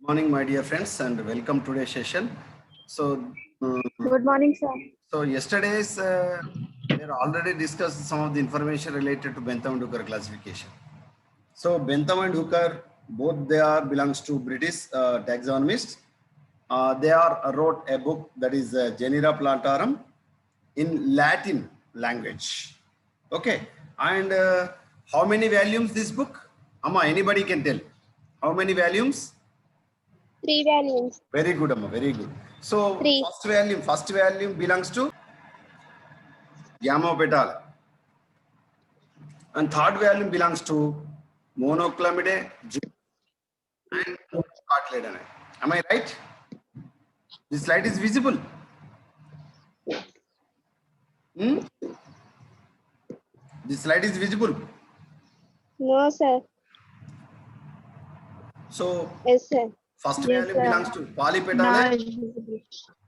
Morning, my dear friends, and welcome to today's session. So, Good morning, sir. yesterday's we are already discussed some of the information related to Bentham and Hooker classification. So, Bentham and Hooker, both they are belongs to British taxonomists. They are wrote a book that is Genera Plantarum in Latin language. Okay, and how many volumes this book? Amma, anybody can tell. How many volumes? 3 volumes. Very good, Amma. Very good. So 3. first volume belongs to Gamma Petala, and third volume belongs to Monoclamidae and Cartilae. Am I right? This slide is visible. This slide is visible. No, sir. So Yes, sir. first Yes, volume sir. belongs to Polypetalae. Not visible.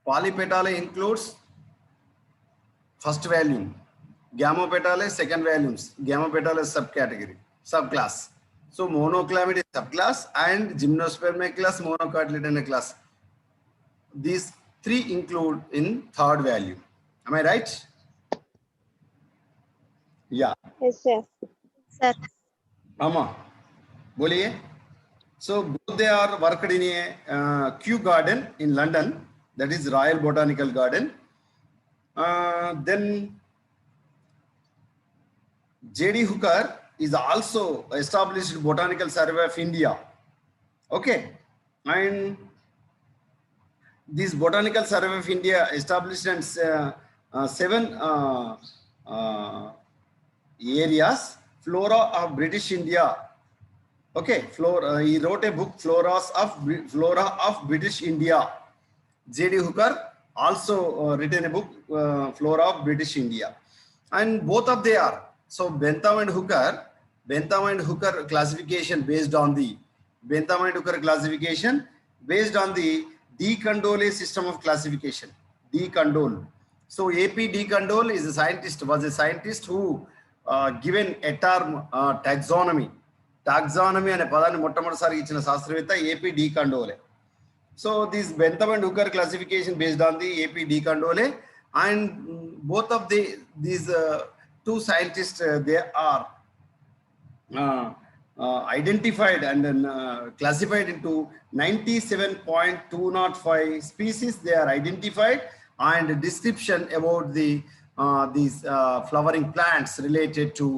Polypetalae includes first volume. Gamma Petalae second volumes. Gamma Petalae subcategory, subclass. So Monoclamidae subclass and Gymnospermae class, Monocotyledone class. These three include in third volume. Am I right? Yeah. Yes, sir. Sir. Amma, boliye. So both they are worked in a Kew Garden in London, that is Royal Botanical Garden. Then J.D. Hooker is also established Botanical Survey of India. Okay, and this Botanical Survey of India established in 7 areas, flora of British India. Okay, he wrote a book, Flora of British India. J.D. Hooker also written a book, Flora of British India, and both of they are. So Bentham and Hooker classification based on the De Candolle system of classification. De Candolle. So A.P. De Candolle is was a scientist who given a term taxonomy. Taxonomy అనే పదాన్ని మొట్టమొదటిసారి ఇచ్చిన శాస్త్రవేత్త A.P. De Candolle. So this Bentham and Hooker classification based on the A.P. De Candolle, and both of these two scientists they are identified and classified into 97.205 species. They are identified, and description about the these flowering plants related to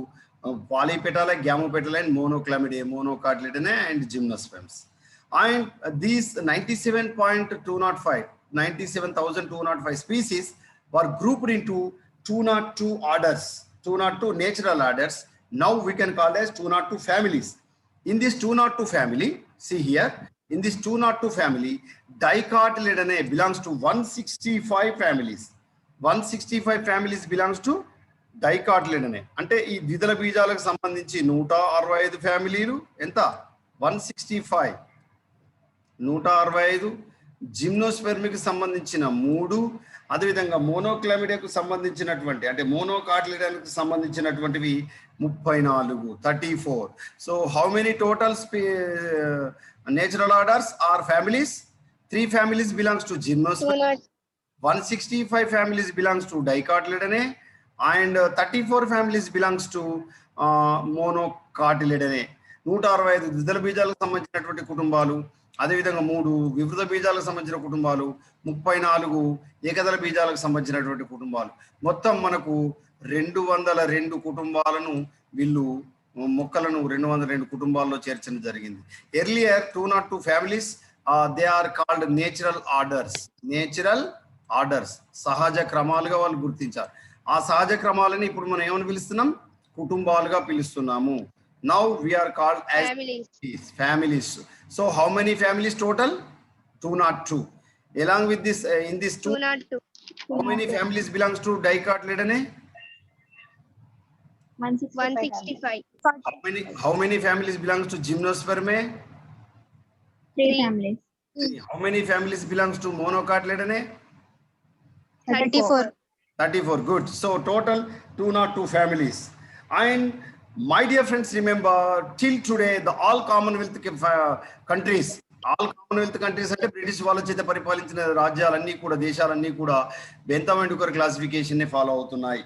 Polypetalae, Gammopetalae, and Monoclamidae, Monocotyledone, and Gymnosperms. And these 97,205 species were grouped into 202 orders, 202 natural orders. Now we can call as 202 families. In this 202 family, see here, in this 202 family, Dicotyledone belongs to 165 families. 165 families belongs to Dicotyledone. అంటే ఈ ద్విదళ బీజాలకు సంబంధించి 165 ఫ్యామిలీలు ఎంత 165 165, జిమ్నోస్పెర్మికి సంబంధించిన 3, అదేవిధంగా మోనోక్లమిడియాకు సంబంధించినటువంటి అంటే మోనోకాటిలిడానికి సంబంధించినటువంటివి 34, 34. So how many total natural orders or families? 3 families belongs to Gymnosperm, 165 families belongs to Dicotyledone, and 34 families belongs to Monocotyledone. 165 ద్విదళ బీజాలకు సంబంధించినటువంటి కుటుంబాలు, అదేవిధంగా 3 వివృత బీజాలకు సంబంధించిన కుటుంబాలు, 34 ఏకదళ బీజాలకు సంబంధించినటువంటి కుటుంబాలు. మొత్తం మనకు 202 కుటుంబాలను వీళ్ళు మొక్కలను 202 కుటుంబాల్లో చేర్చడం జరిగింది. Earlier 202 families they are called natural orders, సహజ క్రమాలుగా వాళ్ళు గుర్తించారు. ఆ సహజ క్రమాలని ఇప్పుడు మనం ఏమని పిలుస్తున్నాం? కుటుంబాలుగా పిలుస్తున్నాము. Now we are called as families. So how many families total? 202. Along with this, in this 202, how many families belongs to Dicotyledone? 165. How many families belongs to Gymnospermae? 3 families. How many families belongs to Monocotyledone? 34. 34. Good. So total 202 families. And my dear friends, remember till today, all Commonwealth countries, all Commonwealth countries అంటే British వాళ్ళ చేత పరిపాలించిన రాజ్యాలన్నీ కూడా దేశాలన్నీ కూడా Bentham and హుకర్ classification ని follow అవుతున్నాయి.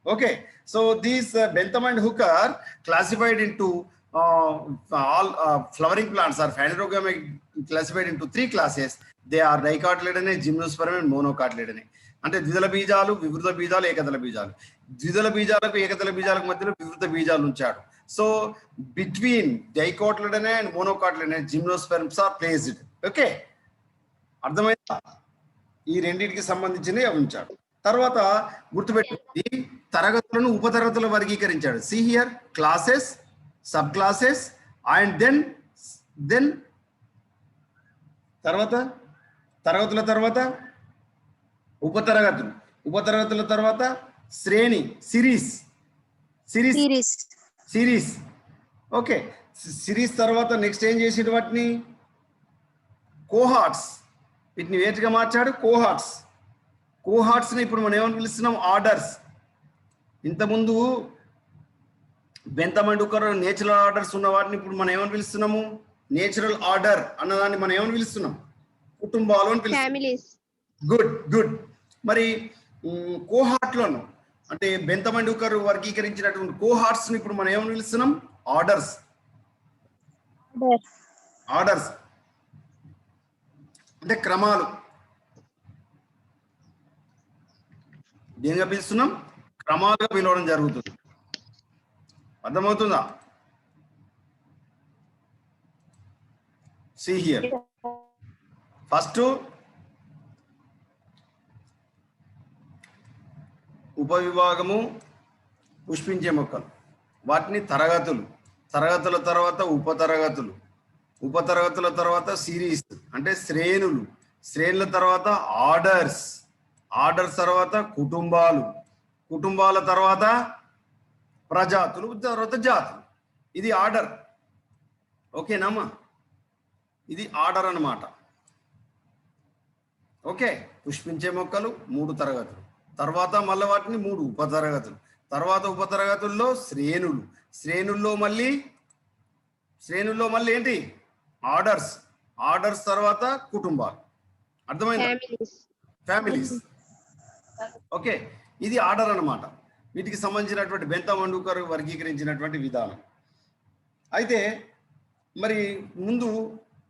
Okay, so these Bentham and హుకర్ classified into all flowering plants are phanerogamia classified into 3 classes. They are dicotyledonous, gymnosperm and monocotyledonous. అంటే ద్విదళ బీజాలు, వివృత బీజాలు, ఏకదళ బీజాలు. ద్విదళ బీజాలకు ఏకదళ బీజాలకు మధ్యలో వివృత బీజాలు ఉంచాడు. So between dicotyledonae and monocotyledonae gymnosperms are placed. Okay, అర్థమైందా? ఈ రెండింటికి సంబంధించినవి ఉంచాడు. తర్వాత గుర్తుపెట్టుకోండి, తరగతులను ఉపతరగతులు వర్గీకరించాడు. See here, classes, sub classes and then తర్వాత తరగతుల తర్వాత ఉపతరగతులు, ఉపతరగతుల తర్వాత శ్రేణి, సిరీస్. ఓకే, సిరీస్ తర్వాత నెక్స్ట్ ఏం చేసేది? వాటిని కోహార్ట్స్, వీటిని వేటిగా మార్చాడు? కోహార్ట్స్ని ఇప్పుడు మనం ఏమని పిలుస్తున్నాం? ఆర్డర్స్. ఇంతకుముందు బెంథమ్ అండ్ హుకర్ నేచురల్ ఆర్డర్స్ ఉన్న వాటిని ఇప్పుడు మనం ఏమని పిలుస్తున్నాము? నేచురల్ ఆర్డర్ అన్నదాన్ని మనం ఏమని పిలుస్తున్నాం? కుటుంబాలు అని పిలుస్తున్నాం. గుడ్. మరి కోహార్ట్లను అంటే బెంథమ్ అండ్ హుకర్ వర్గీకరించినటువంటి కోహార్ట్స్ ని ఇప్పుడు మనం ఏమని పిలుస్తున్నాం? ఆర్డర్స్ అంటే క్రమాలు. దేనిగా పిలుస్తున్నాం? క్రమాలుగా పిలవడం జరుగుతుంది. అర్థమవుతుందా? See here. ఫస్ట్ ఉపవిభాగము పుష్పించే మొక్కలు, వాటిని తరగతులు, తరగతుల తర్వాత ఉపతరగతులు, ఉపతరగతుల తర్వాత సిరీస్ అంటే శ్రేణులు, శ్రేణుల తర్వాత ఆర్డర్స్, ఆర్డర్స్ తర్వాత కుటుంబాలు, కుటుంబాల తర్వాత ప్రజాతులు, తర్వాత జాతులు. ఇది ఆర్డర్. ఓకేనామా? ఇది ఆర్డర్ అన్నమాట. ఓకే, పుష్పించే మొక్కలు 3 తరగతులు, తర్వాత మళ్ళీ వాటిని 3 ఉపతరగతులు, తర్వాత ఉపతరగతుల్లో శ్రేణులు, శ్రేణుల్లో మళ్ళీ ఏంటి? ఆర్డర్స్, ఆర్డర్స్ తర్వాత కుటుంబాలు. అర్థమైందా? ఫ్యామిలీస్. ఓకే, ఇది ఆర్డర్ అన్నమాట. వీటికి సంబంధించినటువంటి బెంథమ్ అండ్ హుకర్ వర్గీకరించినటువంటి విధానం. అయితే మరి ముందు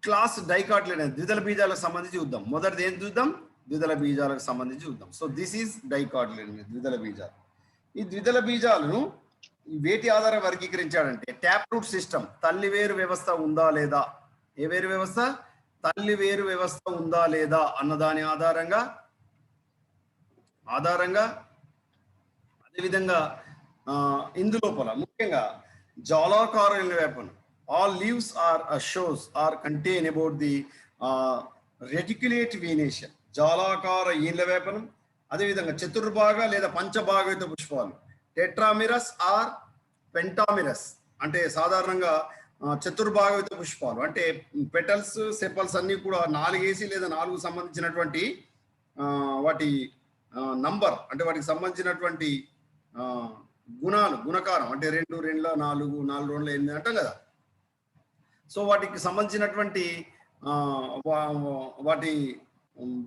క్లాస్ డైకాటిలెడోనస్ ద్విదళ బీజాలకు సంబంధించి చూద్దాం. మొదటిది ఏం చూద్దాం? ద్విదళ బీజాలకు సంబంధించి చూద్దాం. సో దిస్ ఈజ్ డైకాటిలెడోనస్, ద్విదళ బీజాలు. ఈ ద్విదళ బీజాలను వేటి ఆధార వర్గీకరించాడంటే ట్యాప్ రూట్ సిస్టమ్, తల్లి వేరు వ్యవస్థ ఉందా లేదా, ఏ వేరు వ్యవస్థ? తల్లి వేరు వ్యవస్థ ఉందా లేదా అన్నదాని ఆధారంగా అదేవిధంగా ఇందులోపల ముఖ్యంగా జాలాకార వేపన, all leaves are shows are contain about the reticulate venation. జాలాకార ఈండ్ల వేపనం, అదేవిధంగా చతుర్భాగ లేదా పంచభాగయుత పుష్పాలు, టెట్రామిరస్ ఆర్ పెంటామిరస్ అంటే సాధారణంగా చతుర్భాగయుత పుష్పాలు అంటే పెటల్స్, సెపల్స్ అన్ని కూడా 4 వేసి లేదా 4 సంబంధించినటువంటి వాటి నంబర్ అంటే వాటికి సంబంధించినటువంటి గుణాలు, గుణకారం అంటే 2 2 4 4 2 8 అంటాం కదా. సో వాటికి సంబంధించినటువంటి వాటి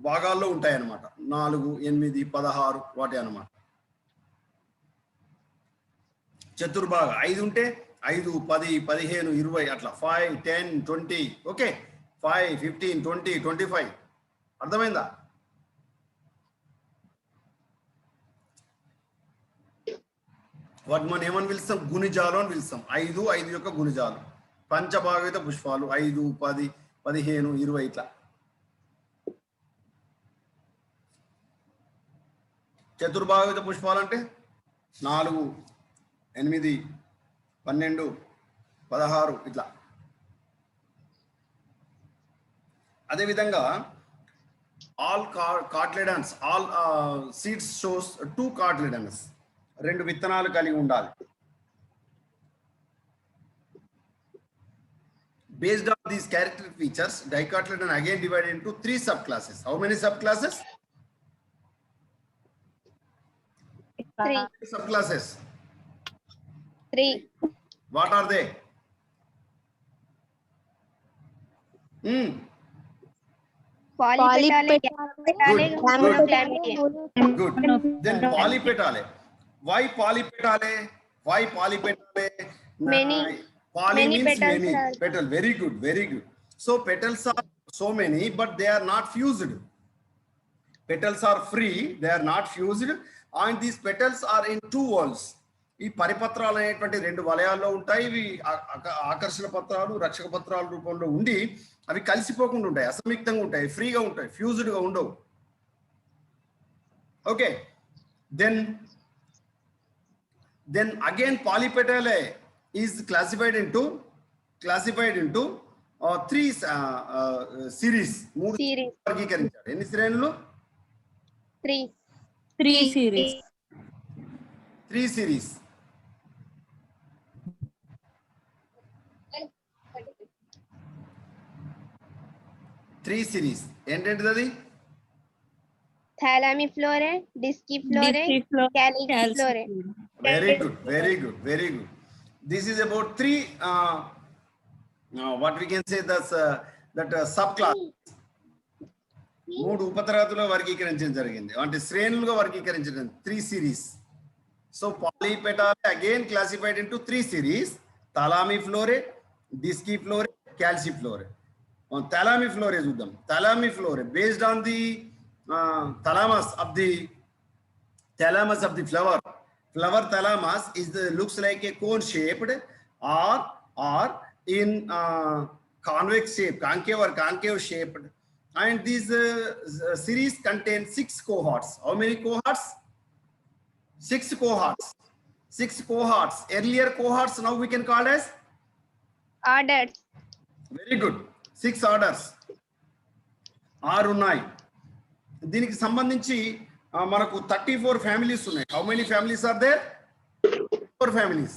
భాగాల్లో ఉంటాయి అన్నమాట. 4 8 16 వాటి అన్నమాట. చతుర్భాగ 5 ఉంటే 5 10 15 20 అట్లా 5 10 20. ఓకే, 5 15 20 25. అర్థమైందా? వాటి మనం ఏమని పిలుస్తాం? గుణిజాలు అని పిలుస్తాం. 5 5 యొక్క గుణిజాలు. పంచభాగయుత పుష్పాలు 5 10 15 20 ఇట్లా. చతుర్భాగయుత పుష్పాలు అంటే 4 8 12 16 ఇట్లా. అదేవిధంగా ఆల్ కార్టిలెడన్స్, ఆల్ సీడ్స్ షోస్ 2 కార్టిలెడన్స్, 2 విత్తనాలు కలిగి ఉండాలి. Based on these character features, dicotyledon again divided into 3 subclasses. How many subclasses? 3 subclasses. 3. What are they? Polypetale, Good. Gamopetale, Good. Then polypetale. Why polypetale? Why polypetale? Many- Poly many means petals many. are- Petal. Very good. Very good. So petals are so many, but they are not fused. Petals are free. They are not fused, and these petals are in two walls. ఈ పరిపత్రాలు అనేటువంటి రెండు వలయాల్లో ఉంటాయి. ఇవి ఆకర్షణ పత్రాలు, రక్షక పత్రాల రూపంలో ఉండి అవి కలిసిపోకుండా ఉంటాయి, అసంయుక్తంగా ఉంటాయి, ఫ్రీగా ఉంటాయి, ఫ్యూజ్డ్ గా ఉండవు. Okay, then again polypetalae is classified into three series. మూడు series, వర్గీకరించారు. ఎన్ని శ్రేణులు? 3 series. 3 series. ఏంటంటే అది Thalamiflora, Disciflora, Calyxiflora. very good. This is about three what we can say that subclass. మూడు ఉపతరగతుల్లో వర్గీకరించడం జరిగింది, అంటే శ్రేణులుగా వర్గీకరించడం. 3 series. So polypetalae again classified into 3 series: Thalamiflora, Disciflora, Calyxiflora. On Thalamiflora చూద్దాం. Thalamiflora based on the thalamus of the flower. Flower thalamus looks like a cone shaped or in convex shape, concave shaped. And these series contain 6 cohorts. How many cohorts? 6 cohorts. 6 cohorts. Earlier cohorts now we can call as Orders, very good. 6 orders. 6 ఉన్నాయి. దీనికి సంబంధించి మనకు 34 families ఉన్నాయి. How many families are there? 34 families.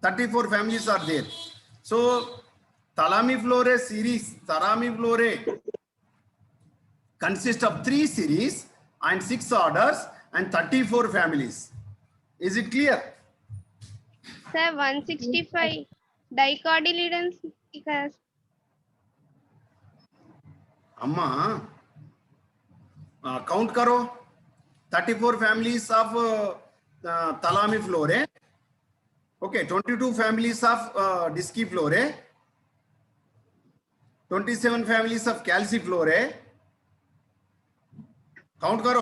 34 families are there. So Thalamiflora series, Thalamiflora consists of 3 series and 6 orders and 34 families. Is it clear? sir, 165 dicotyledons. Amma, count karo. 34 families of Thalamiflora. Okay, 22 families of Disciflora. 27 families of Calyxiflora. Count karo.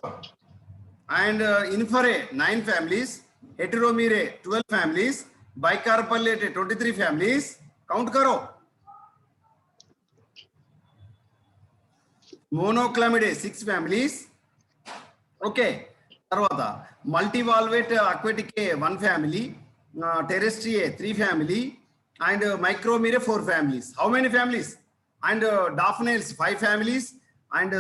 And Inferae 9 families, Heteromerae 12 families, Bicarpellate 23 families. Count karo. Monoclamidae 6 families. Okay. Tarvata multivalvate aquaticae 1 family, terrestriae 3 family, and Micromerae 4 families. How many families? And Daphnails 5 families, and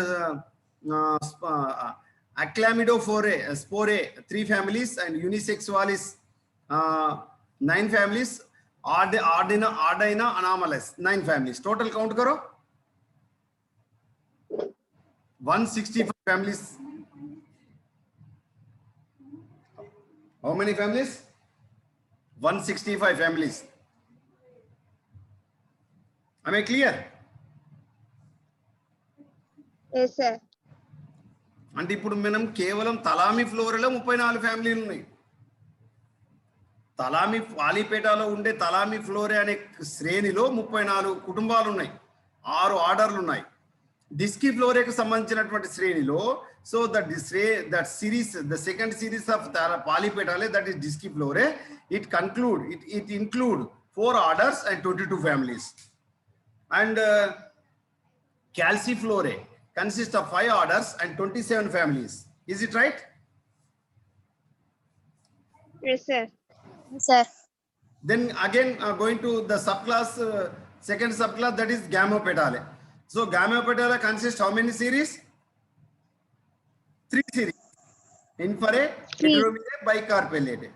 Achlamidophore spore 3 families, and Unisexualis 9 families. Ardina Anomalous 9 families. Total count karo. 165 families. How many families? 165 families. Am I clear? Yes, sir. అంటే ఇప్పుడు మనం కేవలం Thalamiflora 34 ఫ్యామిలీలు ఉన్నాయి. పాలిపేటాలో ఉండే Thalamiflora అనే శ్రేణిలో 34 కుటుంబాలు ఉన్నాయి, 6 ఆర్డర్లు ఉన్నాయి. Discifloraకి సంబంధించినటువంటి శ్రేణిలో, so that series, the second series of Polypetalae, that is Disciflorae, it include 4 orders and 22 families. And Calyxiflorae consists of 5 orders and 27 families. Is it right? Yes, sir. Sir. Then again going to the subclass, second subclass, that is Gamopetalae. So Gamopetalae consists how many series? 3 series. Inferae, Heteromerae, Bicarpellate.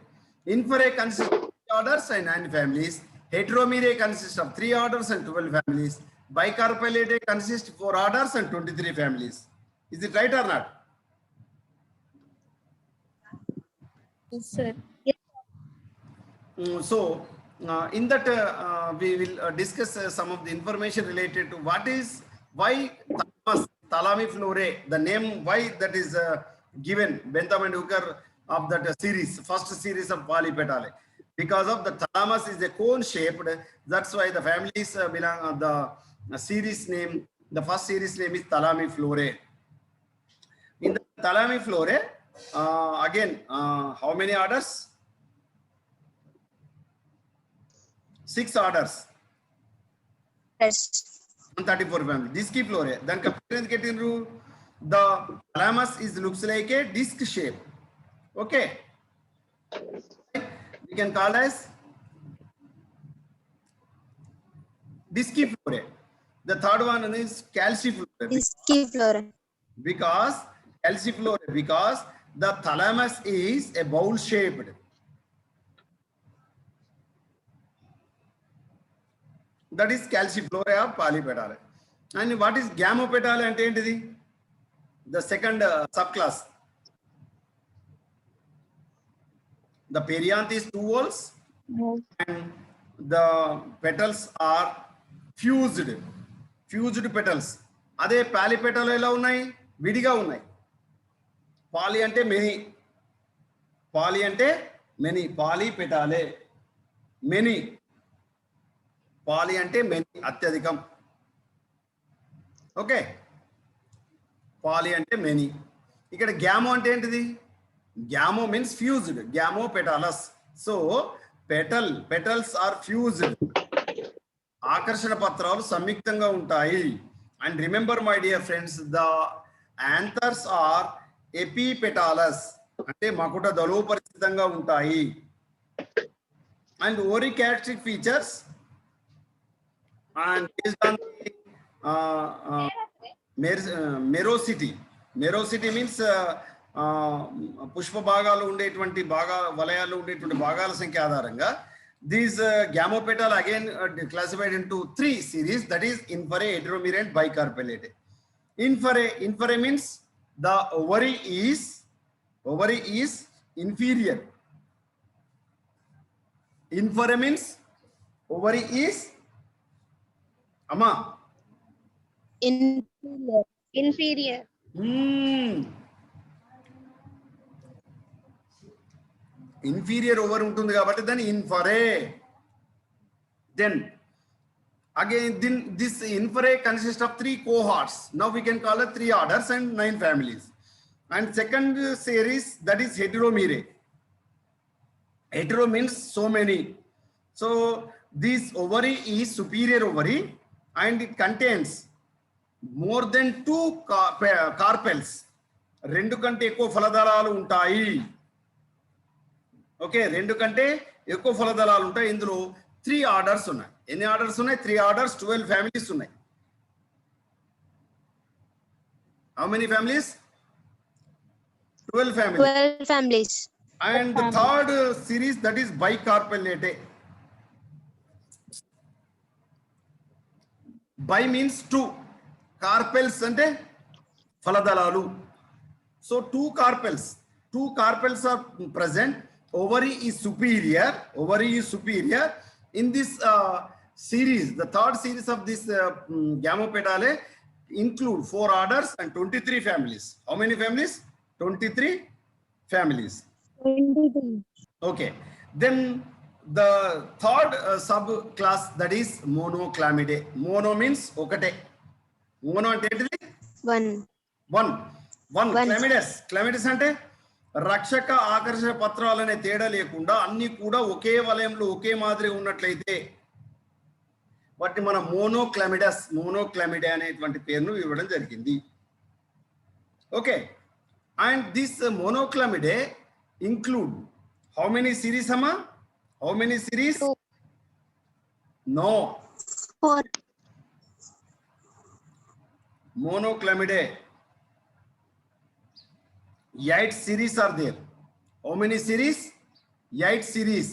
Inferae consists of 3 orders and 9 families. Heteromerae consists of 3 orders and 12 families. Bicarpellate consists 4 orders and 23 families. Is it right or not? Yes, sir. So in that we will discuss some of the information related to why Thalamiflorae, the name why that is given Bentham and Hooker of that series, first series of Polypetalae. Because of the thalamus is a cone shaped, that's why the families belong the series name, the first series name is Thalamiflorae. In the Thalamiflorae, again, how many orders? 6 orders. Yes. 134 family. Disciplorae. Then getting rule. The thalamus is looks like a disc shape. Okay. We can call as Disciplorae. The third one is Calciflorae. Disciplorae. Because Calciflorae, because the thalamus is a bowl shaped. That is Calciflorae of Polypetalae. And what is Gamopetalae ante entidi? The second subclass. The perianth is 2 volts and the petals are fused petals. Ade Polypetalae ela unnai vidiga unnai. Poly ante many. Poly ante many. Polypetalae many. Poly ante many atyadikam. Okay. Poly ante many. Ikkada gamo ante entidi? Gamo means fused. Gamopetalous. So petals are fused. Akarshana patralu samyuktanga untayi. And remember, my dear friends, the anthers are epipetalous. Ante makuta daloparichitanga untayi. And characteristic features and based on the merosity. Merosity means Pushpa భాగాలు ఉండేటువంటి వలయాలు ఉండేటువంటి భాగాల సంఖ్య ఆధారంగా these gamopetal again classified into 3 series, that is inferae, heteromere and bicarpellate. Inferae means the ovary is inferior. Inferae means ovary is amma Inferior. Inferior over ఉంటుంది కాబట్టి దాని inferae. Then again this inferae consists of 3 cohorts. Now we can call it 3 orders and 9 families. And second series, that is heteromere. Hetero means so many. So this ovary is superior ovary and it contains more than 2 carpels. 2 కంటే ఎక్కువ ఫలదళాలు ఉంటాయి. Okay, 2 కంటే ఎక్కువ ఫలదళాలు ఉంటాయి. ఇందులో 3 orders ఉన్నాయి. ఎన్ని orders ఉన్నాయి? 3 ఆర్డర్స్, 12 ఫ్యామిలీస్ ఉన్నాయి. How many families? 12 families. 12 families. And the third series, that is bicarpellate. Bi means 2. Carpels ante faladalalu. So 2 carpels are present. Ovary is superior. In this series, the third series of this Gamopetalae include 4 orders and 23 families. How many families? 23 families. 23. Okay. Then the third subclass, that is Monoclamidae. Mono means okate. Mono ante entidi? One. Clamidus ante రక్షక ఆకర్షణ పత్రాలనే తేడా లేకుండా అన్ని కూడా ఒకే వలయంలో ఒకే మాదిరి ఉన్నట్లయితే వాటిని మనం మోనోక్లామిడే అనేటువంటి పేరును ఇవ్వడం జరిగింది. Okay, and this మోనోక్లామిడే include how many series amma? How many series? 2. No. 4. Monoclamidae 8 series are there. How many series? 8 series.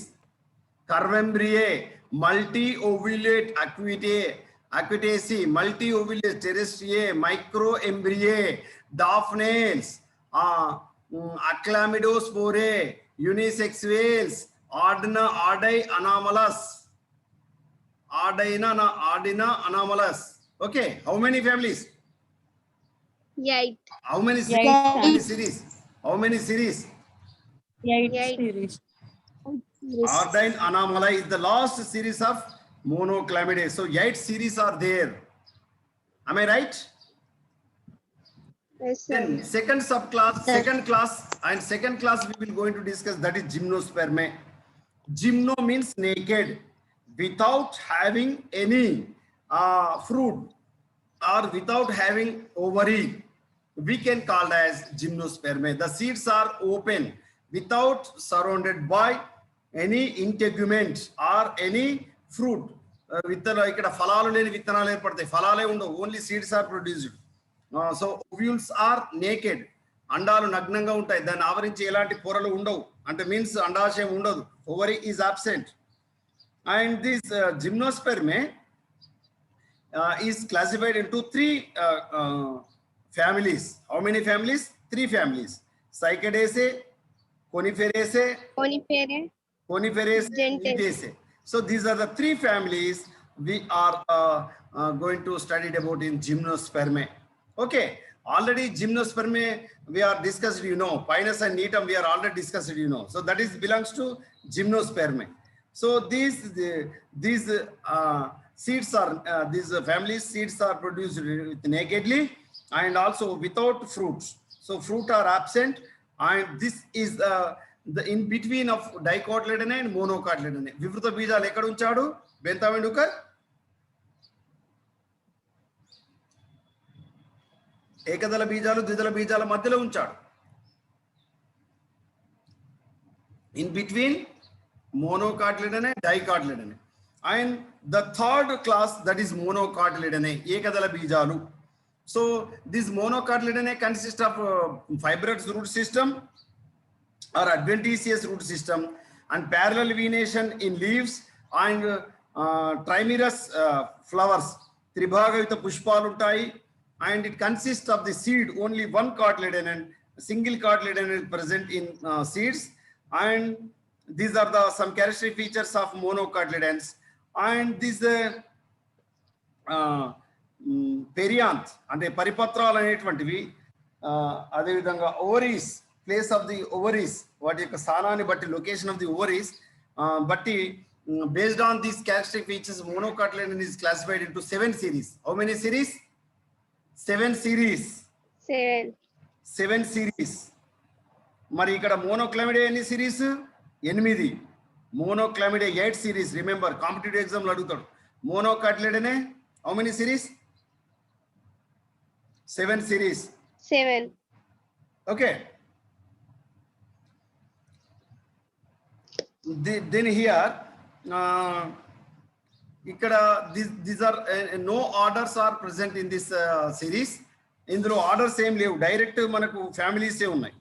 Curvembriae, multi-ovulate aquitaceae, multi-ovulate terrestriae, microembryae, daphnates, Achlamidospore, unisex whales, Ordina, Ordai, Anomalous. Ordina, Anomalous. Okay, how many families? 8. How many series? Eight. How many series? How many series? 8 Eight. series. Ordine Anomala is the last series of monoclamidae. So 8 series are there. Am I right? Yes, sir. Then second subclass, Yes. second class we will going to discuss, that is gymnospermae. Gymno means naked, without having any fruit or without having ovary. We can call as gymnospermae. The seeds are open without surrounded by any integument or any fruit. విత్తన ఇక్కడ ఫలాలు లేని విత్తనాలు ఏర్పడతాయి, ఫలాలే ఉండవు, only seeds are produced. So ovules are naked, అండాలు నగ్నంగా ఉంటాయి, దాన్ని ఆవరించి ఎలాంటి పొరలు ఉండవు, అంటే మీన్స్ అండాశయం ఉండదు, ovary is absent. And this gymnospermae is classified into 3 families. How many families? 3 families. Cycadaceae, Coniferaceae, Coniferae, Gentaceae. So these are the 3 families we are going to study about in gymnospermae. Okay, already gymnospermae we are discussed, you know, Pinus and Netum we are already discussed, you know. So that is belongs to gymnospermae. So these seeds are these families seeds are produced nakedly and also without fruits. So fruit are absent, and this is the in between of dicotyledonine and monocotyledonine. వివృత బీజాలు ఎక్కడ ఉంచాడు బెంతామిన్ హుకర్? ఏకదళ బీజాలు ద్విదళ బీజాల మధ్యలో ఉంచాడు. In between monocotyledonine, dicotyledonine. And the third class, that is monocotyledonine, ekadala bijalu. So this monocotyledonine consists of fibrous root system or adventitious root system and parallel venation in leaves and trimerous flowers. Tribhagavita pushpalu untayi, and it consists of the seed, only one cotyledon, single cotyledon is present in seeds. And these are the some characteristic features of monocotyledons. And this perianth అంటే పరిపత్రాలు అనేటువంటివి, అదేవిధంగా ovaries, place of the ovaries, వాటి యొక్క స్థానాన్ని బట్టి, location of the ovaries బట్టి, based on these characteristic features, monocotyledon is classified into 7 series. How many series? 7 series. 7 series. మరి ఇక్కడ మోనోక్లమిడే ఎన్ని సిరీస్? 8. మోనోక్లమిడే 8 series. రిమెంబర్, కాంపిటేటివ్ ఎగ్జామ్లో అడుగుతాడు. మోనోకాటిలిడనే how many series? 7 series. 7. Okay. Then here ఇక్కడ these are no orders are present in this series. ఇందులో orders ఏం లేవు, direct మనకు ఫ్యామిలీసే ఉన్నాయి.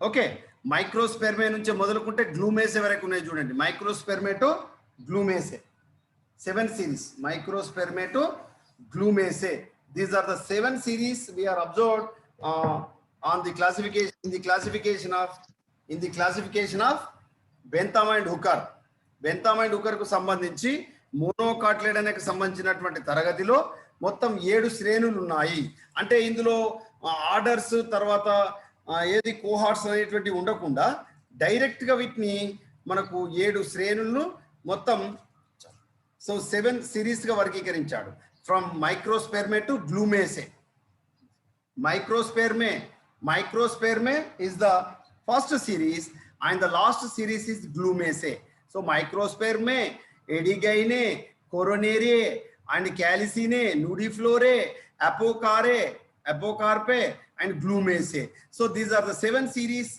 ఓకే, మైక్రోస్పెర్మే నుంచి మొదలుకుంటే గ్లూమేసే వరకు ఉన్నాయి చూడండి. Microspermae to glumaceae 7 series. Microspermae to glumaceae, these are the 7 series we are observed on the classification, in the classification of బెంతామ్ and హుకర్. బెంతామ్ and హుకర్ కు సంబంధించి మోనోకాటిలిడన్కి సంబంధించినటువంటి తరగతిలో మొత్తం 7 శ్రేణులు ఉన్నాయి. అంటే ఇందులో ఆర్డర్స్ తర్వాత ఏది కోహార్ట్స్ అనేటువంటి ఉండకుండా డైరెక్ట్ గా వీటిని మనకు 7 శ్రేణులను మొత్తం 7 series గా వర్గీకరించాడు. From microspermae to glumaceae. Microspermae is the first series and the last series is Glumaceae. So Microspermae, Ediginae, Coronariae and Calycinae, Nudiflorae, Apocarpae and Glumaceae. So these are the 7 series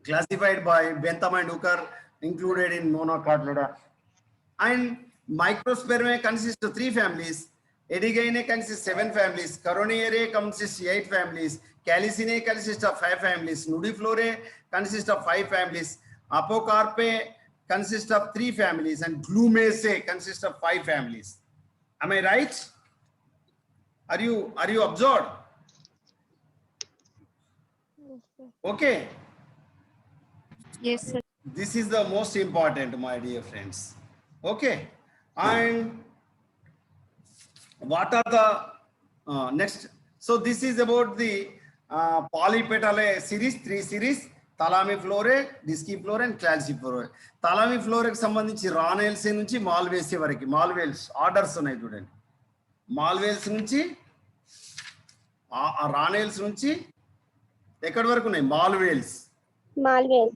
classified by Bentham and Hooker, included in Monocotyledon. And Microspermae consists of 3 families. Ediginae consists 7 families. Coronariae consists 8 families. Calycinae consists of 5 families. Nudiflorae consists of 5 families. Apocarpae consists of 3 families. And Glumaceae consists of 5 families. Am I right? Are you observed? Okay. Yes, sir. This is the most important, my dear friends. Okay. And what are the next? So this is about the polypetale series, 3 series, thalamiflora, disciflora and calciflora. Thalamiflora కి సంబంధించి రానెల్స్ నుంచి మాల్వేస్ వరకు మాల్వేల్స్ orders ఉన్నాయి చూడండి. మాల్వేల్స్ నుంచి రానెల్స్ నుంచి ఎక్కడి వరకు ఉన్నాయి? మాల్వేల్స్. మాల్వేల్.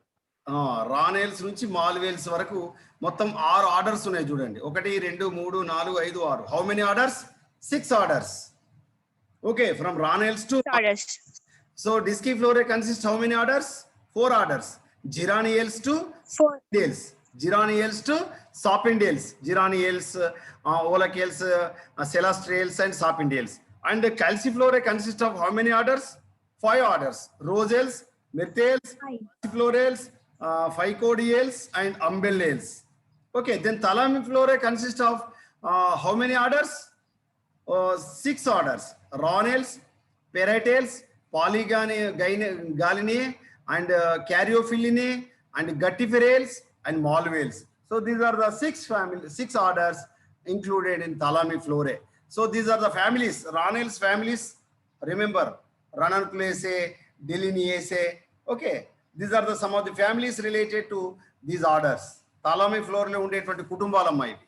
రానెల్స్ నుంచి మాల్వేల్స్ వరకు మొత్తం 6 ఆర్డర్స్ ఉన్నాయి చూడండి. 1 2 3 4 5 6. How many orders? 6 orders. Okay, from Ranels to orders. So Disciflora consists how many orders? 4 orders. Geraniales to 4. Sapindales. Geraniales to Sapindales. Geraniales, Olacales, Celastrales and Sapindales. And the Calciflora consists of how many orders? 5 orders. Rosales, Myrtales, Calciflorales, Phycodiales and Umbellales. Okay, then Thalamiflora consists of how many orders? 6 orders. Ronels, Peritales, Polygallinae and Caryophyllinae and Guttiferales and Malveals. So these are the 6 orders included in Thalamiflora. So these are the families. Ronels families, remember, Ranunculataceae, Delineaceae. Okay, these are the some of the families related to these orders. Thalamiflora lo ఉండేటువంటి కుటుంబాలమ్మ ఇవి.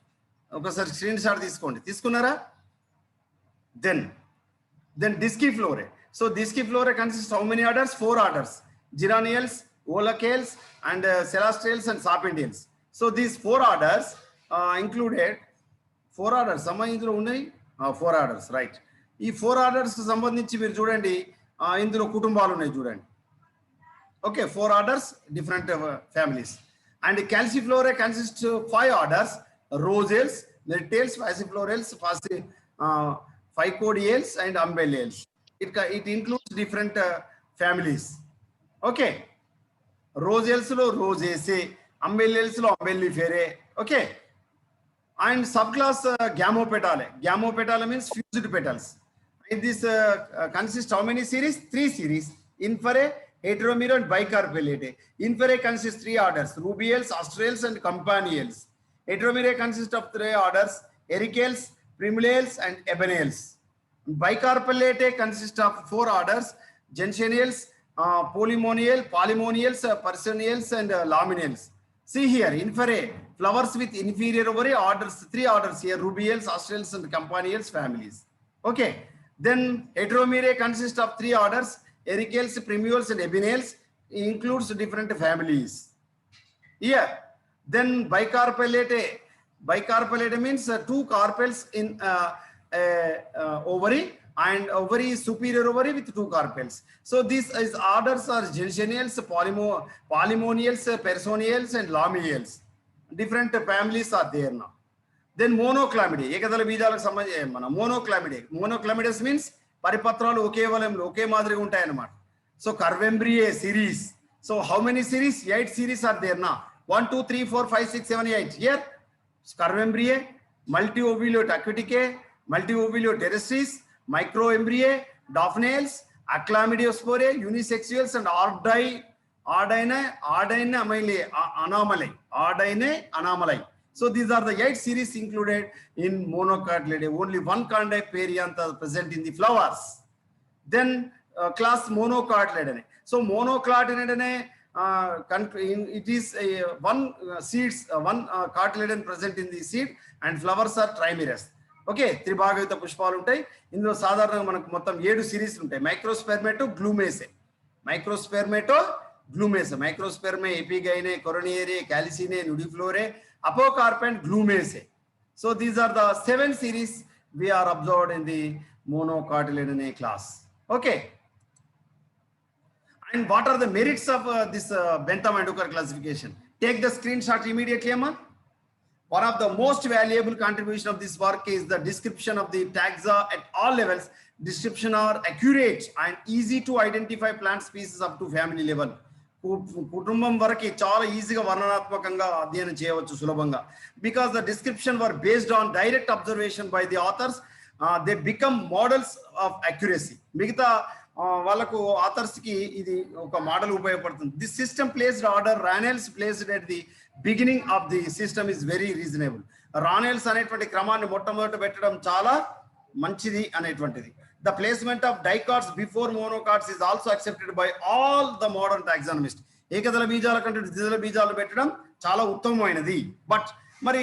ఒకసారి screen shot తీసుకున్నారా? Then Disciflora. So Disciflora consists how many orders? 4 orders. Geraniales, Olacales and Celastrales and Sapindales. So these 4 orders included 4 orders. Sama ఇందులో ఉన్నాయి 4 orders, right? ఈ 4 orders కి సంబంధించి మీరు చూడండి ఇందులో కుటుంబాలు ఉన్నాయి చూడండి. Okay, 4 orders, different families. And Calciflora consists 5 orders. Rosales, Myrtales, Passiflorales, Phycodiales and Umbellales. It includes different families. Okay. Rosales lo Rosaceae, Umbellales lo Umbelliferae. Okay. And subclass Gamopetale. Gamopetale means fused petals. And this consists how many series? 3 series. Inferae, Heteromere and Bicarpellate. Inferae consists 3 orders. Rubiales, Astrales and Campaniales. Heteromere consists of 3 orders. Ericales, Primulales and Ebenales. Bicarpellate consists of 4 orders. Gentianales, Polymoniales, Personiales and Laminales. See here, Inferae, flowers with inferior ovary, orders, 3 orders here, Rubiales, Astrales and Campaniales families. Okay, then Heteromere consists of 3 orders. Ericales, Primulales and Ebenales, includes different families. Here, then Bicarpellate means 2 carpels in ovary and ovary is superior ovary with 2 carpels. So these orders are Gentianales, Polymoniales, Personiales and Lamiales. Different families are there now. Then Monoclamidae. ఏకదళ బీజాలకు సంబంధించి మన Monoclamidae. Monoclamidae means పరిపత్రాలు ఒకే వలయంలో ఒకే మాదిరిగా ఉంటాయి అన్నమాట. So Curvembriae series. So how many series? 8 series are there now. 1 2 3 4 5 6 7 8. Here Curvembriae, Multiovulate Aquaticae, Multiovulate terrestris, Microembriae, Daphnaeals, Aclamidiospore, Unisexuals and Ardine Anomali. So these are the 8 series included in Monocotyledonea. Only 1 condyte periantha present in the flowers. Then class Monocotyledonea. So Monocotyledonea, it is one cotyledon present in the seed and flowers are trimerous. Okay, త్రిభాగయుత పుష్పాలు ఉంటాయి. ఇందులో సాధారణంగా మనకు మొత్తం 7 series ఉంటాయి. మైక్రోస్పెర్మేటో గ్లూమేసే, మైక్రోస్పెర్మే, ఎపిగైనే, కొరోనియేరే, క్యాలిసినే, నుడిఫ్లోరే, అపోకార్ప్ and గ్లూమేసే. So these are the 7 series we are observed in the Monocotyledonea class. Okay. And what are the merits of this Bentham and Hooker classification? Take the screenshot immediately, Amma. One of the most valuable contribution of this work is the description of the taxa at all levels. Description are accurate and easy to identify plant species up to family level. కుటుంబం వరకు చాలా ఈజీగా వర్ణనాత్మకంగా అధ్యయనం చేయవచ్చు సులభంగా. Because the description were based on direct observation by the authors, they become models of accuracy. మిగతా వాళ్ళకు authors కి ఇది ఒక మోడల్ ఉపయోగపడుతుంది. This system placed order ranales placed at the beginning of the system is very reasonable. Ranales అనేటువంటి క్రమాన్ని మొట్టమొదట పెట్టడం చాలా మంచిది అనేటువంటిది. The placement of dicots before monocots is also accepted by all the modern taxonomist. ఏకదళ బీజాల కంటే ద్విదళ బీజాలు పెట్టడం చాలా ఉత్తమమైనది. బట్ మరి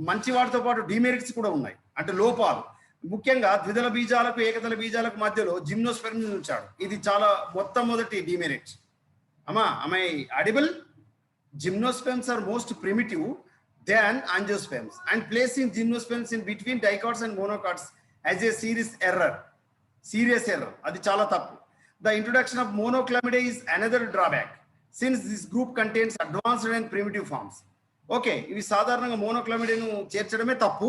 మంచి వాటితో పాటు డిమెరిట్స్ కూడా ఉన్నాయి, అంటే లోపాలు. ముఖ్యంగా ద్విదళ బీజాలకు ఏకదళ బీజాలకు మధ్యలో జిమ్నోస్పెర్మ్స్ ఉంచాడు. ఇది చాలా మొట్టమొదటి demerit. am I audible? Gymnosperms are most primitive than angiosperms, and placing gymnosperms in between dicots and monocots as a serious error. అది చాలా తప్పు. The introduction of monoclamidae is another drawback since this group contains advanced and primitive forms. ఓకే, ఇవి సాధారణంగా మోనోక్లమిడియాను చేర్చడమే తప్పు,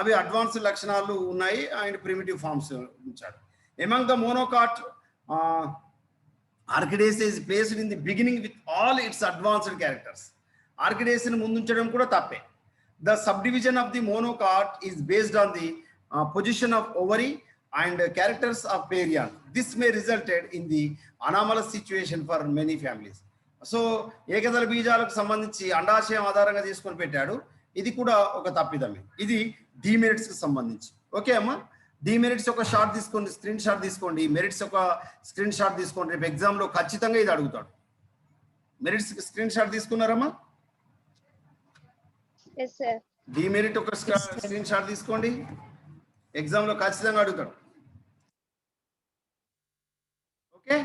అవి అడ్వాన్స్డ్ లక్షణాలు ఉన్నాయి అండ్ ప్రిమిటివ్ ఫార్మ్స్ ఉంచాడు. Among the monocot orchidaceae is placed in the beginning with all its advanced characters. ఆర్కిడేసియాను ముందుంచడం కూడా తప్పే. The sub division of the monocot is based on the position of ovary and characters of perianth. This may resulted in the anomalous situation for many families. So ఏకదళ బీజాలకు సంబంధించి అండాశయం ఆధారంగా తీసుకొని పెట్టాడు, ఇది కూడా ఒక తప్పిదమే. ఇది డిమెరిట్స్ కి సంబంధించి. ఓకే అమ్మా, డిమెరిట్స్ ఒక షాట్ తీసుకోండి, స్క్రీన్ షాట్ తీసుకోండి. మెరిట్స్ ఒక స్క్రీన్ షాట్ తీసుకోండి, రేపు ఎగ్జామ్ లో ఖచ్చితంగా ఇది అడుగుతాడు. మెరిట్స్ స్క్రీన్ షాట్ తీసుకున్నారమ్మా? డిమెరిట్ ఒక స్క్రీన్ షాట్ తీసుకోండి, ఎగ్జామ్ లో ఖచ్చితంగా అడుగుతాడు. ఓకే,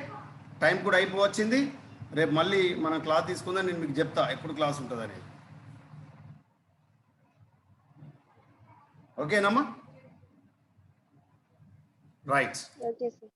టైం కూడా అయిపోవచ్చింది. రేపు మళ్ళీ మనం క్లాస్ తీసుకుందాం, నేను మీకు చెప్తా ఎప్పుడు క్లాస్ ఉంటుంది అనేది. ఓకేనమ్మా? రైట్. Okay sir.